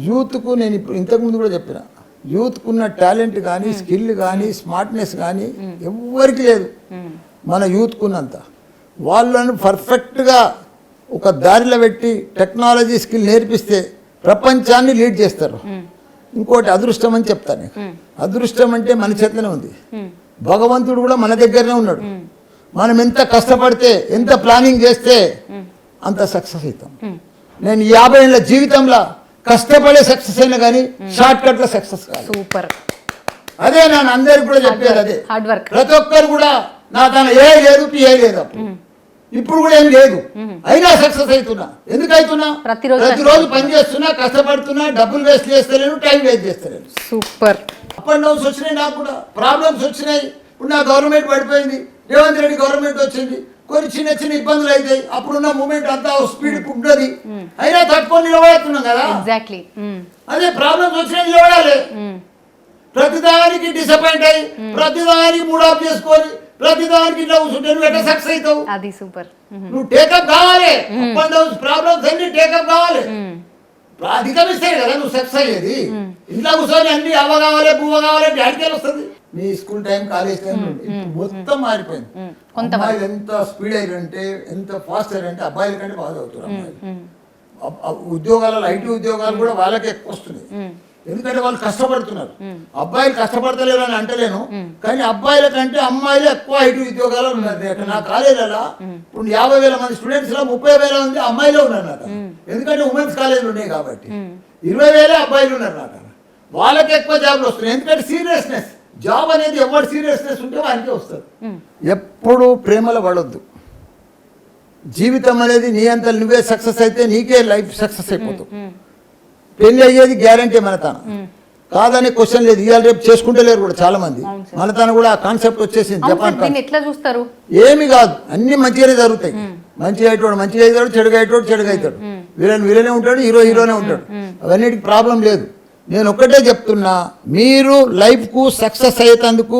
యూత్కు నేను ఇప్పుడు ఇంతకుముందు కూడా చెప్పిన, యూత్కున్న టాలెంట్ కానీ స్కిల్ కానీ స్మార్ట్నెస్ కానీ ఎవ్వరికి లేదు మన యూత్కున్నంత. వాళ్ళను పర్ఫెక్ట్గా ఒక దారిలో పెట్టి టెక్నాలజీ స్కిల్ నేర్పిస్తే ప్రపంచాన్ని లీడ్ చేస్తారు. ఇంకోటి అదృష్టం అని చెప్తాను. అదృష్టం అంటే మన చేతిలోనే ఉంది. భగవంతుడు కూడా మన దగ్గరనే ఉన్నాడు. మనం ఎంత కష్టపడితే ఎంత ప్లానింగ్ చేస్తే అంత సక్సెస్ అవుతాం. నేను 50 ఏళ్ళ జీవితంలో కష్టపడే సక్సెస్ అయినా కానీ షార్ట్ కట్లో సక్సెస్ కాదు. సూపర్. అదే నేను అందరికి కూడా చెప్పేది అదే. Hard work. ప్రతి ఒక్కరు కూడా నా తన ఏ లేదు పిఏ లేదు అప్పుడు, ఇప్పుడు కూడా ఏం లేదు, అయినా సక్సెస్ అవుతున్నా. ఎందుకు అవుతున్నా? ప్రతిరోజు పని చేస్తున్నా, కష్టపడుతున్నా, డబ్బులు వేస్ట్ చేస్తలేను, టైం వేస్ట్ చేస్తలేను. సూపర్. అప్ అండ్ డౌన్స్ వచ్చినాయి, నాకు కూడా ప్రాబ్లమ్స్ వచ్చినాయి. ఇప్పుడు నా గవర్నమెంట్ పడిపోయింది, రేవంత్ రెడ్డి గవర్నమెంట్ వచ్చింది, కొన్ని చిన్న చిన్న ఇబ్బందులు అవుతాయి. అప్పుడున్న మూమెంట్ అంతా స్పీడ్ ఉంటుంది, అయినా తట్టుకొని నిలబడుతున్నాం కదా. ఎగ్జాక్ట్లీ. అదే ప్రాబ్లమ్స్ వచ్చినా నిలబడాలి. ప్రతిదానికి డిసప్పాయింట్ అయ్యి ప్రతిదానికి మూడ్ ఆఫ్ చేసుకొని ప్రతిదానికి ఇట్లా కూర్చుంటే నువ్వు ఎట్లా సక్సెస్ అవుతావు? అది సూపర్. నువ్వు టేకప్ కావాలి. అప్ అండ్ డౌన్స్ ప్రాబ్లమ్స్ అన్ని టేకప్ కావాలి, అధిగమిస్తే కదా నువ్వు సక్సెస్ అయ్యేది. ఇంట్లో కూర్చొని అన్ని అవ్వ కావాలి పువ్వ కావాలి డాడికేలు వస్తుంది. మీ స్కూల్ టైం కాలేజ్ టైం మొత్తం మారిపోయింది. అమ్మాయిలు ఎంత స్పీడ్ అయ్యారంటే ఎంత ఫాస్ట్ అయ్యారంటే అబ్బాయిల కంటే బాగా అవుతారు అమ్మాయిలు. ఉద్యోగాలలో ఐటీ ఉద్యోగాలు కూడా వాళ్ళకే ఎక్కువ వస్తున్నాయి, ఎందుకంటే వాళ్ళు కష్టపడుతున్నారు. అబ్బాయిలు కష్టపడతలేరు అని అంటలేను, కానీ అబ్బాయిల కంటే అమ్మాయిలు ఎక్కువ ఐటీ ఉద్యోగాలు ఉన్నారు. నా కాలేజీలలో ఇప్పుడు 50,000 మంది స్టూడెంట్స్ లో 30,000 మంది అమ్మాయిలే ఉన్నారు నాకు, ఎందుకంటే ఉమెన్స్ కాలేజీలు ఉన్నాయి కాబట్టి. 20,000 అబ్బాయిలు ఉన్నారు నాకు, వాళ్ళకి ఎక్కువ జాబ్లు వస్తున్నాయి. ఎందుకంటే సీరియస్నెస్, జాబ్ అనేది ఎవరు సీరియస్నెస్ ఉంటే వానికే వస్తుంది. ఎప్పుడు ప్రేమలో పడొద్దు. జీవితం అనేది నీ అంతా నువ్వే సక్సెస్ అయితే నీకే లైఫ్ సక్సెస్ అయిపోతుంది. పెళ్లి అయ్యేది గ్యారంటీ మనతన కాదనే క్వశ్చన్ లేదు. ఇవాళ రేపు చేసుకుంటలేరు కూడా చాలా మంది. మనతన కూడా ఆ కాన్సెప్ట్ వచ్చేసింది. జపాన్ ఎట్లా చూస్తారు? ఏమి కాదు, అన్ని మంచిగానే జరుగుతాయి. మంచిగా అయ్యేటోడు మంచిగా అవుతాడు, చెడుగా అయ్యేటోడు చెడుగా అవుతాడు, వీళ్ళనే ఉంటాడు, హీరోనే ఉంటాడు. అవన్నిటికి ప్రాబ్లం లేదు. నేను ఒక్కటే చెప్తున్నా, మీరు లైఫ్కు సక్సెస్ అయ్యేందుకు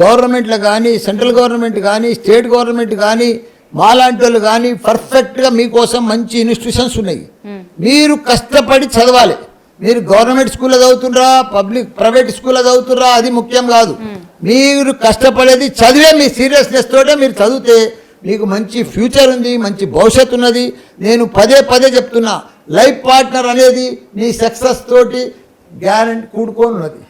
గవర్నమెంట్లో కానీ సెంట్రల్ గవర్నమెంట్ కానీ స్టేట్ గవర్నమెంట్ కానీ మాలాంటి వాళ్ళు కానీ పర్ఫెక్ట్గా మీకోసం మంచి ఇన్స్టిట్యూషన్స్ ఉన్నాయి. మీరు కష్టపడి చదవాలి. మీరు గవర్నమెంట్ స్కూల్లో చదువుతుర్రా ప్రైవేట్ స్కూల్లో చదువుతుర్రా అది ముఖ్యం కాదు. మీరు కష్టపడేది చదివే, మీ సీరియస్నెస్ తోటే మీరు చదివితే మీకు మంచి ఫ్యూచర్ ఉంది, మంచి భవిష్యత్తు ఉన్నది. నేను పదే చెప్తున్నా, లైఫ్ పార్ట్నర్ అనేది నీ సక్సెస్ తోటి గ్యారెంటీ కూడుకొని ఉన్నది.